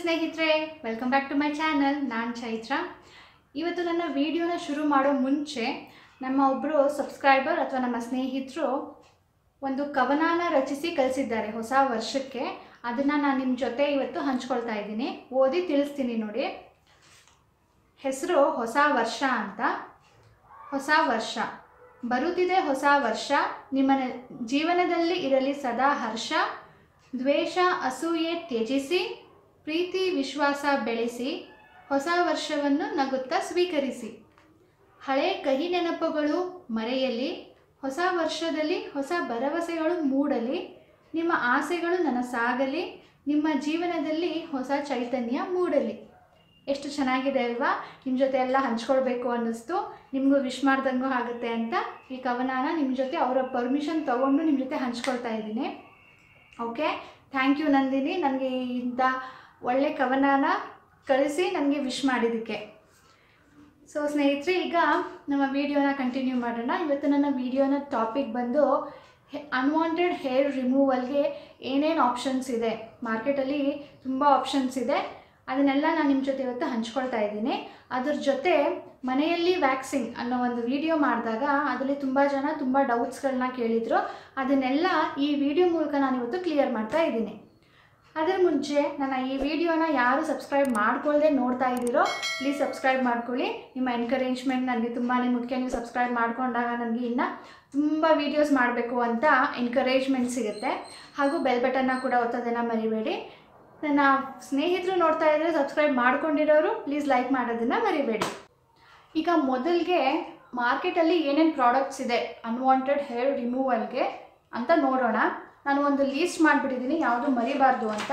ಸ್ನೇಹಿತರೆ, welcome back to my channel. ನಾನು ಚೈತ್ರ. ಇವತ್ತು ನನ್ನ ವಿಡಿಯೋನ ಶುರು ಮಾಡೋ ಮುಂಚೆ ನಮ್ಮ ಒಬ್ಬರು ಸಬ್ಸ್ಕ್ರೈಬರ್ ಅಥವಾ ನಮ್ಮ ಸ್ನೇಹಿತರು ಒಂದು ಕವನನ ರಚಿಸಿ ಕಳಿಸಿದ್ದಾರೆ ಹೊಸ ವರ್ಷಕ್ಕೆ. ಅದನ್ನು ನಾನು ನಿಮ್ಮ ಜೊತೆ ಇವತ್ತು ಹಂಚ್ಕೊಳ್ತಾ ಇದ್ದೀನಿ. ಓದಿ ತಿಳಿಸ್ತೀನಿ ನೋಡಿ. ಹೆಸರು ಹೊಸ ವರ್ಷ ಅಂತ. ಹೊಸ ವರ್ಷ ಬರುತ್ತಿದೆ, ಹೊಸ ವರ್ಷ ನಿಮ್ಮ ಜೀವನದಲ್ಲಿ ಇರಲಿ ಸದಾ ಹರ್ಷ. ದ್ವೇಷ ಅಸೂಯೆ ತ್ಯಜಿಸಿ, ಪ್ರೀತಿ ವಿಶ್ವಾಸ ಬೆಳೆಸಿ, ಹೊಸ ವರ್ಷವನ್ನು ನಗುತ್ತಾ ಸ್ವೀಕರಿಸಿ. ಹಳೆ ಕಹಿ ನೆನಪುಗಳು ಮರೆಯಲಿ, ಹೊಸ ವರ್ಷದಲ್ಲಿ ಹೊಸ ಭರವಸೆಗಳು ಮೂಡಲಿ. ನಿಮ್ಮ ಆಸೆಗಳು ನನಸಾಗಲಿ, ನಿಮ್ಮ ಜೀವನದಲ್ಲಿ ಹೊಸ ಚೈತನ್ಯ ಮೂಡಲಿ. ಎಷ್ಟು ಚೆನ್ನಾಗಿದೆ ಅಲ್ವಾ? ನಿಮ್ಮ ಜೊತೆ ಎಲ್ಲ ಹಂಚ್ಕೊಳ್ಬೇಕು ಅನ್ನಿಸ್ತು. ನಿಮಗೂ ವಿಶ್ ಮಾಡ್ದಂಗೂ ಆಗುತ್ತೆ ಅಂತ ಈ ಕವನನ ನಿಮ್ಮ ಜೊತೆ ಅವರ ಪರ್ಮಿಷನ್ ತೊಗೊಂಡು ನಿಮ್ಮ ಜೊತೆ ಹಂಚ್ಕೊಳ್ತಾ ಇದ್ದೀನಿ. ಓಕೆ, ಥ್ಯಾಂಕ್ ಯು ನಂದಿನಿ, ನನಗೆ ಇಂಥ ಒಳ್ಳೆ ಕವನನ ಕಳಿಸಿ ನನಗೆ ವಿಶ್ ಮಾಡಿದ್ದಕ್ಕೆ. ಸೊ ಸ್ನೇಹಿತರೆ, ಈಗ ನಮ್ಮ ವಿಡಿಯೋನ ಕಂಟಿನ್ಯೂ ಮಾಡೋಣ. ಇವತ್ತು ನನ್ನ ವಿಡಿಯೋನ ಟಾಪಿಕ್ ಬಂದು ಅನ್ವಾಂಟೆಡ್ ಹೇರ್ ರಿಮೂವಲ್ಗೆ ಏನೇನು ಆಪ್ಷನ್ಸ್ ಇದೆ. ಮಾರ್ಕೆಟಲ್ಲಿ ತುಂಬ ಆಪ್ಷನ್ಸ್ ಇದೆ. ಅದನ್ನೆಲ್ಲ ನಾನು ನಿಮ್ಮ ಜೊತೆ ಇವತ್ತು ಹಂಚ್ಕೊಳ್ತಾ ಇದ್ದೀನಿ. ಅದ್ರ ಜೊತೆ ಮನೆಯಲ್ಲಿ ವ್ಯಾಕ್ಸಿಂಗ್ ಅನ್ನೋ ಒಂದು ವಿಡಿಯೋ ಮಾಡಿದಾಗ ಅದರಲ್ಲಿ ತುಂಬ ಜನ ತುಂಬ ಡೌಟ್ಸ್ಗಳನ್ನ ಕೇಳಿದರು. ಅದನ್ನೆಲ್ಲ ಈ ವಿಡಿಯೋ ಮೂಲಕ ನಾನು ಇವತ್ತು ಕ್ಲಿಯರ್ ಮಾಡ್ತಾ ಇದ್ದೀನಿ. ಅದರ ಮುಂಚೆ ನನ್ನ ಈ ವಿಡಿಯೋನ ಯಾರು ಸಬ್ಸ್ಕ್ರೈಬ್ ಮಾಡ್ಕೊಳ್ಳದೆ ನೋಡ್ತಾ ಇದ್ದೀರೋ ಪ್ಲೀಸ್ ಸಬ್ಸ್ಕ್ರೈಬ್ ಮಾಡ್ಕೊಳ್ಳಿ. ನಿಮ್ಮ ಎನ್ಕರೇಜ್ಮೆಂಟ್ ನನಗೆ ತುಂಬಾ ಮುಖ್ಯ. ನೀವು ಸಬ್ಸ್ಕ್ರೈಬ್ ಮಾಡ್ಕೊಂಡಾಗ ನನಗೆ ಇನ್ನೂ ತುಂಬ ವೀಡಿಯೋಸ್ ಮಾಡಬೇಕು ಅಂತ ಎನ್ಕರೇಜ್ಮೆಂಟ್ ಸಿಗುತ್ತೆ. ಹಾಗೂ ಬೆಲ್ ಬಟನ್ನ ಕೂಡ ಒತ್ತೋದನ್ನು ಮರಿಬೇಡಿ. ನನ್ನ ಸ್ನೇಹಿತರು ನೋಡ್ತಾ ಇದ್ದರೆ ಸಬ್ಸ್ಕ್ರೈಬ್ ಮಾಡ್ಕೊಂಡಿರೋರು ಪ್ಲೀಸ್ ಲೈಕ್ ಮಾಡೋದನ್ನು ಮರಿಬೇಡಿ. ಈಗ ಮೊದಲಿಗೆ ಮಾರ್ಕೆಟಲ್ಲಿ ಏನೇನು ಪ್ರಾಡಕ್ಟ್ಸ್ ಇದೆ ಅನ್ವಾಂಟೆಡ್ ಹೇರ್ ರಿಮೂವಲ್ಗೆ ಅಂತ ನೋಡೋಣ. ನಾನು ಒಂದು ಲೀಸ್ಟ್ ಮಾಡಿಬಿಟ್ಟಿದ್ದೀನಿ, ಯಾವುದು ಮರಿಬಾರ್ದು ಅಂತ.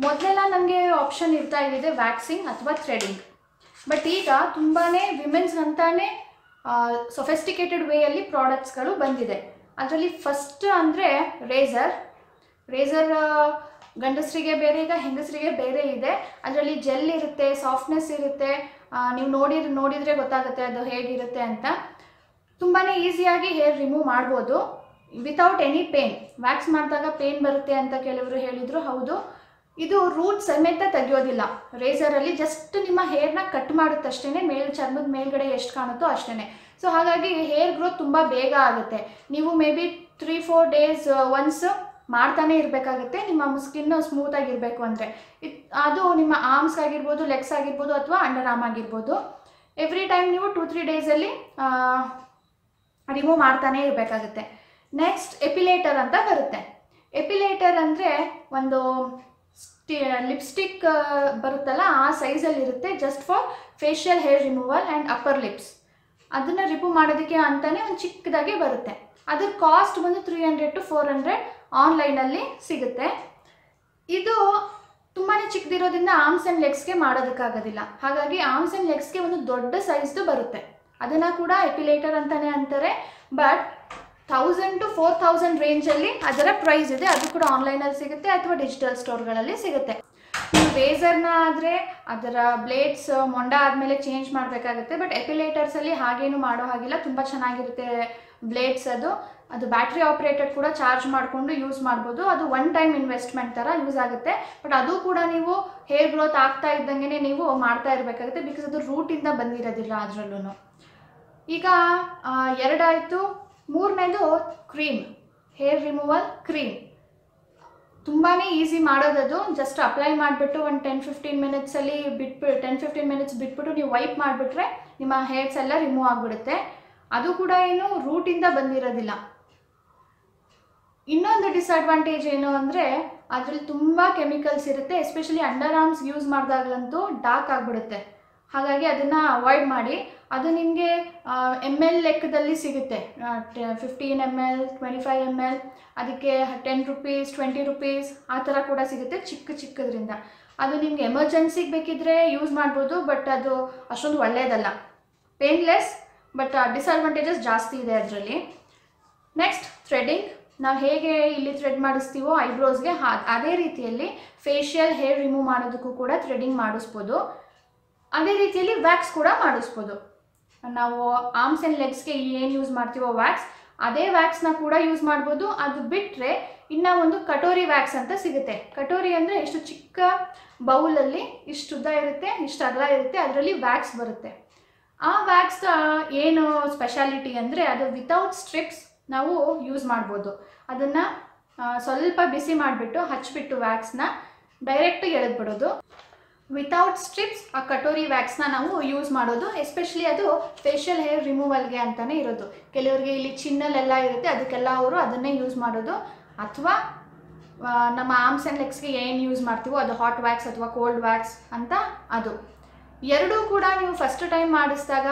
ಮೊದಲೆಲ್ಲ ನನಗೆ ಆಪ್ಷನ್ ಇರ್ತಾ ಇದೆ ವ್ಯಾಕ್ಸಿಂಗ್ ಅಥವಾ ಥ್ರೆಡಿಂಗ್. ಬಟ್ ಈಗ ತುಂಬಾ ವಿಮೆನ್ಸ್ ಅಂತಾನೆ ಸೊಫೆಸ್ಟಿಕೇಟೆಡ್ ವೇಯಲ್ಲಿ ಪ್ರಾಡಕ್ಟ್ಸ್ಗಳು ಬಂದಿದೆ. ಅದರಲ್ಲಿ ಫಸ್ಟ್ ಅಂದರೆ ರೇಸರ್ ಗಂಡಸರಿಗೆ ಬೇರೆ, ಈಗ ಹೆಂಗಸರಿಗೆ ಬೇರೆ ಇದೆ. ಅದರಲ್ಲಿ ಜೆಲ್ ಇರುತ್ತೆ, ಸಾಫ್ಟ್ನೆಸ್ ಇರುತ್ತೆ. ನೀವು ನೋಡಿದರೆ ಗೊತ್ತಾಗುತ್ತೆ ಅದು ಹೇಗಿರುತ್ತೆ ಅಂತ. ತುಂಬಾ ಈಸಿಯಾಗಿ ಹೇರ್ ರಿಮೂವ್ ಮಾಡ್ಬೋದು ವಿತೌಟ್ ಎನಿ ಪೇನ್. ವ್ಯಾಕ್ಸ್ ಮಾಡಿದಾಗ ಪೇನ್ ಬರುತ್ತೆ ಅಂತ ಕೆಲವರು ಹೇಳಿದರು. ಹೌದು, ಇದು ರೂಟ್ ಸಮೇತ ತೆಗೆಯೋದಿಲ್ಲ. ರೇಸರಲ್ಲಿ ಜಸ್ಟ್ ನಿಮ್ಮ ಹೇರ್ನ ಕಟ್ ಮಾಡುತ್ತಷ್ಟೇ, ಚರ್ಮದ ಮೇಲ್ಗಡೆ ಎಷ್ಟು ಕಾಣುತ್ತೋ ಅಷ್ಟೇ. ಸೊ ಹಾಗಾಗಿ ಹೇರ್ ಗ್ರೋತ್ ತುಂಬ ಬೇಗ ಆಗುತ್ತೆ. ನೀವು ಮೇ ಬಿ 3-4 ಡೇಸ್ ಒನ್ಸ್ ಮಾಡ್ತಾನೆ ಇರಬೇಕಾಗುತ್ತೆ ನಿಮ್ಮ ಸ್ಕಿನ್ನು ಸ್ಮೂತಾಗಿರಬೇಕು ಅಂದರೆ. ಅದು ನಿಮ್ಮ ಆರ್ಮ್ಸ್ ಆಗಿರ್ಬೋದು, ಲೆಗ್ಸ್ ಆಗಿರ್ಬೋದು, ಅಥವಾ ಅಂಡರ್ ಆರ್ಮ್ ಆಗಿರ್ಬೋದು. ಎವ್ರಿ ಟೈಮ್ ನೀವು 2-3 ಡೇಸಲ್ಲಿ ರಿಮೂವ್ ಮಾಡ್ತಾನೆ ಇರಬೇಕಾಗುತ್ತೆ. ನೆಕ್ಸ್ಟ್ ಎಪಿಲೇಟರ್ ಅಂತ ಬರುತ್ತೆ. ಎಪಿಲೇಟರ್ ಅಂದರೆ ಒಂದು ಲಿಪ್ಸ್ಟಿಕ್ ಬರುತ್ತಲ್ಲ, ಆ ಸೈಜಲ್ಲಿ ಇರುತ್ತೆ. Just for facial hair removal and upper lips. ಅದನ್ನು ರಿಮೂವ್ ಮಾಡೋದಕ್ಕೆ ಅಂತಲೇ ಒಂದು ಚಿಕ್ಕದಾಗಿ ಬರುತ್ತೆ. ಅದ್ರ ಕಾಸ್ಟ್ ಬಂದು 300 to 400 ಆನ್ಲೈನಲ್ಲಿ ಸಿಗುತ್ತೆ. ಇದು ತುಂಬಾ ಚಿಕ್ಕದಿರೋದ್ರಿಂದ ಆರ್ಮ್ಸ್ ಆ್ಯಂಡ್ ಲೆಗ್ಸ್ಗೆ ಮಾಡೋದಕ್ಕಾಗೋದಿಲ್ಲ. ಹಾಗಾಗಿ ಆರ್ಮ್ಸ್ ಆ್ಯಂಡ್ ಲೆಗ್ಸ್ಗೆ ಒಂದು ದೊಡ್ಡ ಸೈಜ್ದು ಬರುತ್ತೆ. ಅದನ್ನು ಕೂಡ ಎಪಿಲೇಟರ್ ಅಂತಲೇ ಅಂತಾರೆ. ಬಟ್ 1000 to 4000 ರೇಂಜಲ್ಲಿ ಅದರ ಪ್ರೈಸ್ ಇದೆ. ಅದು ಕೂಡ ಆನ್ಲೈನಲ್ಲಿ ಸಿಗುತ್ತೆ ಅಥವಾ ಡಿಜಿಟಲ್ ಸ್ಟೋರ್ಗಳಲ್ಲಿ ಸಿಗುತ್ತೆ. ನೀವು ರೇಸರ್ನ ಆದರೆ ಅದರ ಬ್ಲೇಡ್ಸ್ ಮೊಂಡ ಆದಮೇಲೆ ಚೇಂಜ್ ಮಾಡಬೇಕಾಗುತ್ತೆ. ಬಟ್ ಎಪಿಲೇಟರ್ಸಲ್ಲಿ ಹಾಗೇನು ಮಾಡೋ ಹಾಗಿಲ್ಲ, ತುಂಬ ಚೆನ್ನಾಗಿರುತ್ತೆ ಬ್ಲೇಡ್ಸ್. ಅದು ಬ್ಯಾಟ್ರಿ ಆಪ್ರೇಟೆಡ್ ಕೂಡ, ಚಾರ್ಜ್ ಮಾಡಿಕೊಂಡು ಯೂಸ್ ಮಾಡ್ಬೋದು. ಅದು ಒನ್ ಟೈಮ್ ಇನ್ವೆಸ್ಟ್ಮೆಂಟ್ ಥರ ಯೂಸ್ ಆಗುತ್ತೆ. ಬಟ್ ಅದು ಕೂಡ ನೀವು ಹೇರ್ ಗ್ರೋತ್ ಆಗ್ತಾ ಇದ್ದಂಗೆ ನೀವು ಮಾಡ್ತಾ ಇರಬೇಕಾಗುತ್ತೆ. ಬಿಕಾಸ್ ಅದು ರೂಟಿಂದ ಬಂದಿರೋದಿಲ್ಲ ಅದರಲ್ಲೂ. ಈಗ 2 ಆಯಿತು. 3ನೇದು ಕ್ರೀಮ್, ಹೇರ್ ರಿಮೂವಲ್ ಕ್ರೀಮ್. ತುಂಬಾ ಈಸಿ ಮಾಡೋದದು. ಜಸ್ಟ್ ಅಪ್ಲೈ ಮಾಡಿಬಿಟ್ಟು ಒಂದು 10-15 ಮಿನಿಟ್ಸಲ್ಲಿ 10-15 ಮಿನಿಟ್ಸ್ ಬಿಟ್ಬಿಟ್ಟು ನೀವು ವೈಪ್ ಮಾಡಿಬಿಟ್ರೆ ನಿಮ್ಮ ಹೇರ್ಸ್ ಎಲ್ಲ ರಿಮೂವ್ ಆಗಿಬಿಡುತ್ತೆ. ಅದು ಕೂಡ ಏನು ರೂಟಿಂದ ಬಂದಿರೋದಿಲ್ಲ. ಇನ್ನೊಂದು ಡಿಸ್ಅಡ್ವಾಂಟೇಜ್ ಏನು ಅಂದರೆ ಅದರಲ್ಲಿ ತುಂಬ ಕೆಮಿಕಲ್ಸ್ ಇರುತ್ತೆ. ಎಸ್ಪೆಷಲಿ ಅಂಡರ್ ಆರ್ಮ್ಸ್ ಯೂಸ್ ಮಾಡಿದಾಗಲಂತೂ ಡಾರ್ಕ್ ಆಗಿಬಿಡುತ್ತೆ. ಹಾಗಾಗಿ ಅದನ್ನು ಅವಾಯ್ಡ್ ಮಾಡಿ. ಅದು ನಿಮಗೆ ml ಲೆಕ್ಕದಲ್ಲಿ ಸಿಗುತ್ತೆ. 15 ml, 25 ml, ಅದಕ್ಕೆ 10 ರೂಪೀಸ್, 20 ರೂಪೀಸ್ ಆ ಥರ ಕೂಡ ಸಿಗುತ್ತೆ ಚಿಕ್ಕದ್ರಿಂದ. ಅದು ನಿಮಗೆ ಎಮರ್ಜೆನ್ಸಿಗೆ ಬೇಕಿದ್ದರೆ ಯೂಸ್ ಮಾಡ್ಬೋದು. ಬಟ್ ಅದು ಅಷ್ಟೊಂದು ಒಳ್ಳೆಯದಲ್ಲ. ಪೇನ್ಲೆಸ್, ಬಟ್ ಡಿಸ್ಅಡ್ವಾಂಟೇಜಸ್ ಜಾಸ್ತಿ ಇದೆ ಅದರಲ್ಲಿ. Next threading. ನಾವು ಹೇಗೆ ಇಲ್ಲಿ ಥ್ರೆಡ್ ಮಾಡಿಸ್ತೀವೋ ಐಬ್ರೋಸ್ಗೆ, ಅದೇ ರೀತಿಯಲ್ಲಿ ಫೇಶಿಯಲ್ ಹೇರ್ ರಿಮೂವ್ ಮಾಡೋದಕ್ಕೂ ಕೂಡ ಥ್ರೆಡಿಂಗ್ ಮಾಡಿಸ್ಬೋದು. ಅದೇ ರೀತಿಯಲ್ಲಿ ವ್ಯಾಕ್ಸ್ ಕೂಡ ಮಾಡಿಸ್ಬೋದು. ನಾವು ಆರ್ಮ್ಸ್ ಆ್ಯಂಡ್ ಲೆಗ್ಸ್ಗೆ ಏನು ಯೂಸ್ ಮಾಡ್ತೀವೋ ವ್ಯಾಕ್ಸ್, ಅದೇ ವ್ಯಾಕ್ಸ್ನ ಕೂಡ ಯೂಸ್ ಮಾಡ್ಬೋದು. ಅದು ಬಿಟ್ಟರೆ ಇನ್ನೂ ಒಂದು ಕಟೋರಿ ವ್ಯಾಕ್ಸ್ ಅಂತ ಸಿಗುತ್ತೆ. ಕಟೋರಿ ಅಂದರೆ ಎಷ್ಟು ಚಿಕ್ಕ ಬೌಲಲ್ಲಿ ಇಷ್ಟು ಉದ್ದ ಇರುತ್ತೆ, ಇಷ್ಟು ಅಗಲ ಇರುತ್ತೆ, ಅದರಲ್ಲಿ ವ್ಯಾಕ್ಸ್ ಬರುತ್ತೆ. ಆ ವ್ಯಾಕ್ಸ್ ಏನು ಸ್ಪೆಷಾಲಿಟಿ ಅಂದರೆ ಅದು ವಿತೌಟ್ ಸ್ಟ್ರಿಪ್ಸ್ ನಾವು ಯೂಸ್ ಮಾಡ್ಬೋದು. ಅದನ್ನು ಸ್ವಲ್ಪ ಬಿಸಿ ಮಾಡಿಬಿಟ್ಟು ಹಚ್ಚಿಬಿಟ್ಟು ವ್ಯಾಕ್ಸ್ನ ಡೈರೆಕ್ಟ್ ಎಳೆದ್ಬಿಡೋದು. ವಿತೌಟ್ ಸ್ಟ್ರಿಪ್ಸ್ ಆ ಕಟೋರಿ ವ್ಯಾಕ್ಸ್ನ ನಾವು ಯೂಸ್ ಮಾಡೋದು. ಎಸ್ಪೆಷಲಿ ಅದು ಫೇಶಿಯಲ್ ಹೇರ್ ರಿಮೂವಲ್ಗೆ ಅಂತಲೇ ಇರೋದು. ಕೆಲವರಿಗೆ ಇಲ್ಲಿ ಚಿನ್ನಲ್ಲೆಲ್ಲ ಇರುತ್ತೆ, ಅದಕ್ಕೆಲ್ಲ ಅವರು ಅದನ್ನೇ ಯೂಸ್ ಮಾಡೋದು. ಅಥವಾ ನಮ್ಮ ಆರ್ಮ್ಸ್ ಆ್ಯಂಡ್ ಲೆಗ್ಸ್ಗೆ ಏನು ಯೂಸ್ ಮಾಡ್ತೀವೋ ಅದು ಹಾಟ್ ವ್ಯಾಕ್ಸ್ ಅಥವಾ ಕೋಲ್ಡ್ ವ್ಯಾಕ್ಸ್ ಅಂತ ಅದು. ಎರಡೂ ಕೂಡ ನೀವು ಫಸ್ಟ್ ಟೈಮ್ ಮಾಡಿಸಿದಾಗ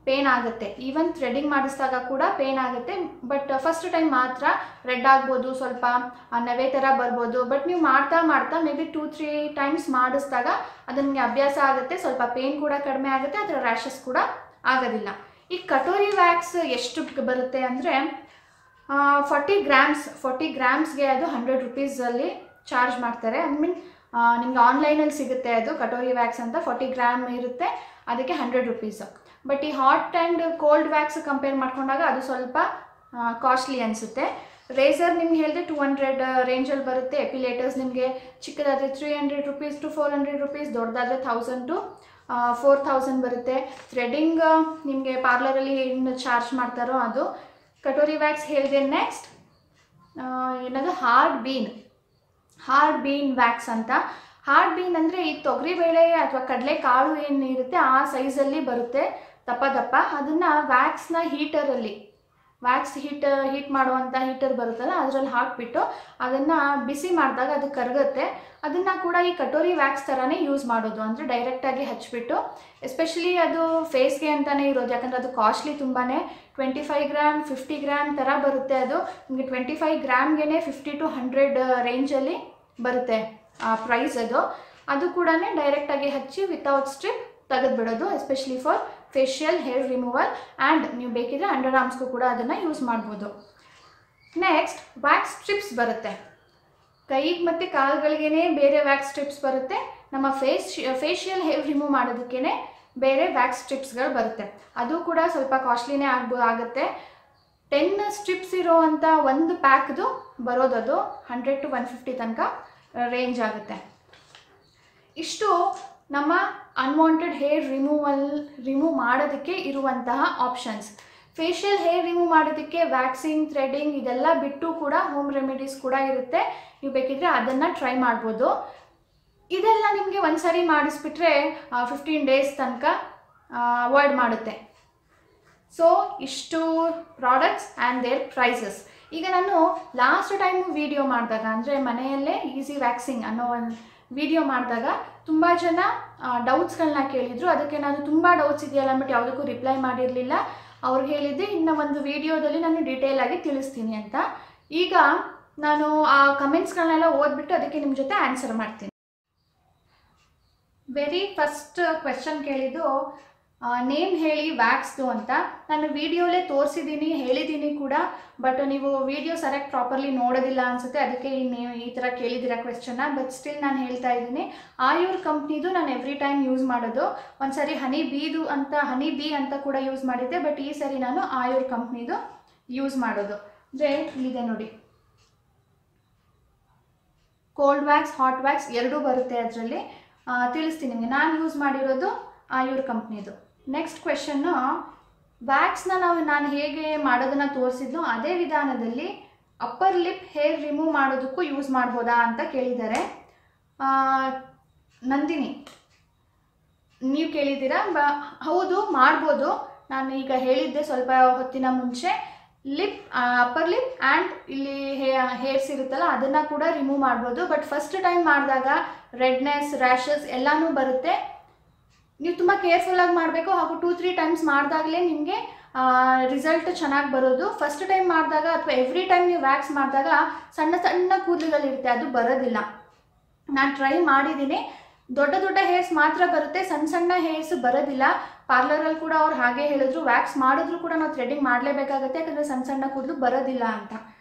ಪೇನ್ ಆಗುತ್ತೆ. ಈವನ್ ಥ್ರೆಡಿಂಗ್ ಮಾಡಿಸಿದಾಗ ಕೂಡ ಪೇನ್ ಆಗುತ್ತೆ. ಬಟ್ ಫಸ್ಟ್ ಟೈಮ್ ಮಾತ್ರ ರೆಡ್ ಆಗ್ಬೋದು, ಸ್ವಲ್ಪ ನವೆ ಥರ ಬರ್ಬೋದು. ಬಟ್ ನೀವು ಮಾಡ್ತಾ ಮಾಡ್ತಾ ಮೇ ಬಿ 2-3 ಟೈಮ್ಸ್ ಮಾಡಿಸಿದಾಗ ಅದು ನಿಮಗೆ ಅಭ್ಯಾಸ ಆಗುತ್ತೆ. ಸ್ವಲ್ಪ ಪೇನ್ ಕೂಡ ಕಡಿಮೆ ಆಗುತ್ತೆ, ಅದರ ರ್ಯಾಷಸ್ ಕೂಡ ಆಗೋದಿಲ್ಲ. ಈ ಕಟೋರಿ ವ್ಯಾಕ್ಸ್ ಎಷ್ಟು ಬರುತ್ತೆ ಅಂದರೆ 40 ಗ್ರಾಮ್ಸ್ಗೆ ಅದು 100 ರೂಪೀಸಲ್ಲಿ ಚಾರ್ಜ್ ಮಾಡ್ತಾರೆ. ಐ ಮೀನ್ ನಿಮಗೆ ಆನ್ಲೈನಲ್ಲಿ ಸಿಗುತ್ತೆ. ಅದು ಕಟೋರಿ ವ್ಯಾಕ್ಸ್ ಅಂತ 40 ಗ್ರಾಮ್ ಇರುತ್ತೆ, ಅದಕ್ಕೆ 100 ರೂಪೀಸು. ಬಟ್ ಈ hot and cold wax compare ಮಾಡ್ಕೊಂಡಾಗ ಅದು ಸ್ವಲ್ಪ ಕಾಸ್ಟ್ಲಿ ಅನಿಸುತ್ತೆ. ರೇಸರ್ ನಿಮ್ಗೆ ಹೇಳಿದೆ 200 ರೇಂಜಲ್ಲಿ ಬರುತ್ತೆ. ಎಪಿಲೇಟರ್ಸ್ ನಿಮಗೆ ಚಿಕ್ಕದಾದರೆ 300 ರೂಪೀಸ್ ಟು 400 ರೂಪೀಸ್, ದೊಡ್ಡದಾದರೆ 1000 to 4000 ಬರುತ್ತೆ. ಥ್ರೆಡಿಂಗ್ ನಿಮಗೆ ಪಾರ್ಲರಲ್ಲಿ ಏನು ಚಾರ್ಜ್ ಮಾಡ್ತಾರೋ ಅದು. ಕಟೋರಿ ವ್ಯಾಕ್ಸ್ ಹೇಳಿದೆ. ನೆಕ್ಸ್ಟ್ ಏನದು ಹಾರ್ಡ್ ಬೀನ್ ವ್ಯಾಕ್ಸ್ ಅಂತ. ಹಾರ್ಡ್ ಬೀನ್ ಅಂದರೆ ಈ ತೊಗರಿಬೇಳೆ ಅಥವಾ ಕಡಲೆ ಕಾಳು ಏನು ಇರುತ್ತೆ ಆ ಸೈಜಲ್ಲಿ ಬರುತ್ತೆ, ದಪ್ಪ. ಅದನ್ನು ವ್ಯಾಕ್ಸ್ನ ಹೀಟ್ ಮಾಡುವಂಥ ಹೀಟರ್ ಬರುತ್ತಲ್ಲ ಅದರಲ್ಲಿ ಹಾಕಿಬಿಟ್ಟು ಅದನ್ನು ಬಿಸಿ ಮಾಡಿದಾಗ ಅದು ಕರಗುತ್ತೆ. ಅದನ್ನು ಕೂಡ ಈ ಕಟೋರಿ ವ್ಯಾಕ್ಸ್ ಥರನೇ ಯೂಸ್ ಮಾಡೋದು. ಅಂದರೆ ಡೈರೆಕ್ಟಾಗಿ ಹಚ್ಬಿಟ್ಟು, ಎಸ್ಪೆಷಲಿ ಅದು ಫೇಸ್ಗೆ ಅಂತಲೇ ಇರೋದು. ಯಾಕಂದರೆ ಅದು ಕಾಸ್ಟ್ಲಿ ತುಂಬಾ. 25 ಗ್ರಾಮ್ 50 ಗ್ರಾಮ್ ಥರ ಬರುತ್ತೆ. ಅದು ನಿಮಗೆ 25 ಗ್ರಾಮ್ಗೆ 50 to 100 ರೇಂಜಲ್ಲಿ ಬರುತ್ತೆ ಪ್ರೈಸ್. ಅದು ಕೂಡ ಡೈರೆಕ್ಟಾಗಿ ಹಚ್ಚಿ ವಿತೌಟ್ ಸ್ಟ್ರಿಪ್ ತೆಗೆದುಬಿಡೋದು. Especially for facial hair removal. And ನೀವು ಬೇಕಿದ್ರೆ ಅಂಡರ್ ಆರ್ಮ್ಸ್ಗೂ ಕೂಡ ಅದನ್ನು ಯೂಸ್ ಮಾಡ್ಬೋದು. ನೆಕ್ಸ್ಟ್ ವ್ಯಾಕ್ಸ್ ಸ್ಟ್ರಿಪ್ಸ್ ಬರುತ್ತೆ. ಕೈಗೆ ಮತ್ತು ಕಾಲುಗಳಿಗೇ ಬೇರೆ ವ್ಯಾಕ್ಸ್ ಸ್ಟ್ರಿಪ್ಸ್ ಬರುತ್ತೆ. ನಮ್ಮ ಫೇಶಿಯಲ್ ಹೇರ್ ರಿಮೂವ್ ಮಾಡೋದಕ್ಕೇ ಬೇರೆ ವ್ಯಾಕ್ಸ್ ಸ್ಟ್ರಿಪ್ಸ್ಗಳು ಬರುತ್ತೆ. ಅದು ಕೂಡ ಸ್ವಲ್ಪ ಕಾಸ್ಟ್ಲಿನೇ ಆಗುತ್ತೆ. 10 ಸ್ಟ್ರಿಪ್ಸ್ ಇರೋವಂಥ ಒಂದು ಪ್ಯಾಕ್ದು ಬರೋದದು 100 to 150 ತನಕ ರೇಂಜ್ ಆಗುತ್ತೆ. ಇಷ್ಟು ನಮ್ಮ ಅನ್ವಾಂಟೆಡ್ ಹೇರ್ ರಿಮೂವ್ ಮಾಡೋದಕ್ಕೆ ಇರುವಂತಹ ಆಪ್ಷನ್ಸ್. ಫೇಶಿಯಲ್ ಹೇರ್ ರಿಮೂವ್ ಮಾಡೋದಕ್ಕೆ ವ್ಯಾಕ್ಸಿಂಗ್, ಥ್ರೆಡಿಂಗ್ ಇದೆಲ್ಲ ಬಿಟ್ಟು ಕೂಡ ಹೋಮ್ ರೆಮಿಡೀಸ್ ಕೂಡ ಇರುತ್ತೆ. ನೀವು ಬೇಕಿದ್ರೆ ಅದನ್ನು ಟ್ರೈ ಮಾಡ್ಬೋದು. ಇದೆಲ್ಲ ನಿಮಗೆ ಒಂದು ಸಾರಿ ಮಾಡಿಸ್ಬಿಟ್ರೆ 15 ಡೇಸ್ ತನಕ ಅವಾಯ್ಡ್ ಮಾಡುತ್ತೆ. ಸೊ ಇಷ್ಟು ಪ್ರಾಡಕ್ಟ್ಸ್ ಆ್ಯಂಡ್ ದೇರ್ ಪ್ರೈಸಸ್. ಈಗ ನಾನು ಲಾಸ್ಟ್ ಟೈಮು ವಿಡಿಯೋ ಮಾಡಿದಾಗ, ಅಂದರೆ ಮನೆಯಲ್ಲೇ ಈಸಿ ವ್ಯಾಕ್ಸಿಂಗ್ ಅನ್ನೋ ಒಂದು ವಿಡಿಯೋ ಮಾಡಿದಾಗ ತುಂಬ ಜನ ಡೌಟ್ಸ್ಗಳನ್ನ ಕೇಳಿದರು. ಅದಕ್ಕೆ ನಾನು ತುಂಬ ಡೌಟ್ಸ್ ಇದೆಯಲ್ಲ ಅಂದ್ಬಿಟ್ಟು ಯಾವುದಕ್ಕೂ ರಿಪ್ಲೈ ಮಾಡಿರಲಿಲ್ಲ. ಅವ್ರಿಗೆ ಹೇಳಿದ್ದೆ ಇನ್ನು ಒಂದು ವಿಡಿಯೋದಲ್ಲಿ ನಾನು ಡೀಟೇಲಾಗಿ ತಿಳಿಸ್ತೀನಿ ಅಂತ. ಈಗ ನಾನು ಆ ಕಮೆಂಟ್ಸ್ಗಳನ್ನೆಲ್ಲ ಓದ್ಬಿಟ್ಟು ಅದಕ್ಕೆ ನಿಮ್ಮ ಜೊತೆ ಆನ್ಸರ್ ಮಾಡ್ತೀನಿ. ವೆರಿ ಫಸ್ಟ್ ಕ್ವೆಶ್ಚನ್ ಕೇಳಿದ್ದು ನೇಮ್ ಹೇಳಿ ವ್ಯಾಕ್ಸ್ದು ಅಂತ. ನಾನು ವಿಡಿಯೋಲೇ ತೋರಿಸಿದ್ದೀನಿ, ಹೇಳಿದ್ದೀನಿ ಕೂಡ. ಬಟ್ ನೀವು ವಿಡಿಯೋ ಸರಿಯಾಗಿ ಪ್ರಾಪರ್ಲಿ ನೋಡೋದಿಲ್ಲ ಅನಿಸುತ್ತೆ, ಅದಕ್ಕೆ ಈ ಥರ ಕೇಳಿದ್ದೀರಾ ಕ್ವೆಶ್ಚನ್ನ. ಬಟ್ ಸ್ಟಿಲ್ ನಾನು ಹೇಳ್ತಾ ಇದ್ದೀನಿ. ಆಯುರ್ ಕಂಪ್ನಿದು ನಾನು ಎವ್ರಿ ಟೈಮ್ ಯೂಸ್ ಮಾಡೋದು. ಒಂದು ಸಾರಿ ಹನಿ ಬಿ ಅಂತ ಕೂಡ ಯೂಸ್ ಮಾಡಿದ್ದೆ. ಬಟ್ ಈ ಸರಿ ನಾನು ಆಯುರ್ ಕಂಪ್ನಿದು ಯೂಸ್ ಮಾಡೋದು. ಅಂದರೆ ಇಲ್ಲಿದೆ ನೋಡಿ, ಕೋಲ್ಡ್ ವ್ಯಾಕ್ಸ್, ಹಾಟ್ ವ್ಯಾಕ್ಸ್ ಎರಡೂ ಬರುತ್ತೆ ಅದರಲ್ಲಿ. ತಿಳಿಸ್ತೀನಿ ನಿಮಗೆ. ನಾನು ಯೂಸ್ ಮಾಡಿರೋದು ಆಯುರ್ ಕಂಪ್ನಿದು. ನೆಕ್ಸ್ಟ್ ಕ್ವೆಶನ್ನು, ವ್ಯಾಕ್ಸ್ನ ನಾನು ಹೇಗೆ ಮಾಡೋದನ್ನು ತೋರಿಸಿದ್ನೋ ಅದೇ ವಿಧಾನದಲ್ಲಿ ಅಪ್ಪರ್ ಲಿಪ್ ಹೇರ್ ರಿಮೂವ್ ಮಾಡೋದಕ್ಕೂ ಯೂಸ್ ಮಾಡ್ಬೋದಾ ಅಂತ ಕೇಳಿದ್ದಾರೆ. ನಂದಿನಿ ನೀವು ಕೇಳಿದ್ದೀರಾ. ಹೌದು, ಮಾಡ್ಬೋದು. ನಾನು ಈಗ ಹೇಳಿದ್ದೆ ಸ್ವಲ್ಪ ಹೊತ್ತಿನ ಮುಂಚೆ. ಅಪ್ಪರ್ ಲಿಪ್ ಆ್ಯಂಡ್ ಇಲ್ಲಿ ಹೇರ್ಸ್ ಇರುತ್ತಲ್ಲ ಅದನ್ನು ಕೂಡ ರಿಮೂವ್ ಮಾಡ್ಬೋದು. ಬಟ್ ಫಸ್ಟ್ ಟೈಮ್ ಮಾಡಿದಾಗ ರೆಡ್ನೆಸ್, ರ್ಯಾಷಸ್ ಎಲ್ಲನೂ ಬರುತ್ತೆ. ನೀವು ತುಂಬ ಕೇರ್ಫುಲ್ಲಾಗಿ ಮಾಡಬೇಕು. ಹಾಗೂ 2-3 ಟೈಮ್ಸ್ ಮಾಡಿದಾಗಲೇ ನಿಮಗೆ ರಿಸಲ್ಟ್ ಚೆನ್ನಾಗಿ ಬರೋದು. ಫಸ್ಟ್ ಟೈಮ್ ಮಾಡಿದಾಗ ಅಥವಾ ಎವ್ರಿ ಟೈಮ್ ನೀವು ವ್ಯಾಕ್ಸ್ ಮಾಡಿದಾಗ ಸಣ್ಣ ಸಣ್ಣ ಕೂದಲುಗಳಿರುತ್ತೆ, ಅದು ಬರೋದಿಲ್ಲ. ನಾನು ಟ್ರೈ ಮಾಡಿದ್ದೀನಿ. ದೊಡ್ಡ ಹೇರ್ಸ್ ಮಾತ್ರ ಬರುತ್ತೆ, ಸಣ್ಣ ಹೇರ್ಸ್ ಬರೋದಿಲ್ಲ. ಪಾರ್ಲರಲ್ಲಿ ಕೂಡ ಅವ್ರು ಹಾಗೆ ಹೇಳಿದ್ರು, ವ್ಯಾಕ್ಸ್ ಮಾಡಿದ್ರು ಕೂಡ ನಾವು ಥ್ರೆಡಿಂಗ್ ಮಾಡಲೇಬೇಕಾಗತ್ತೆ, ಯಾಕಂದರೆ ಸಣ್ಣ ಕೂದಲು ಬರೋದಿಲ್ಲ ಅಂತ.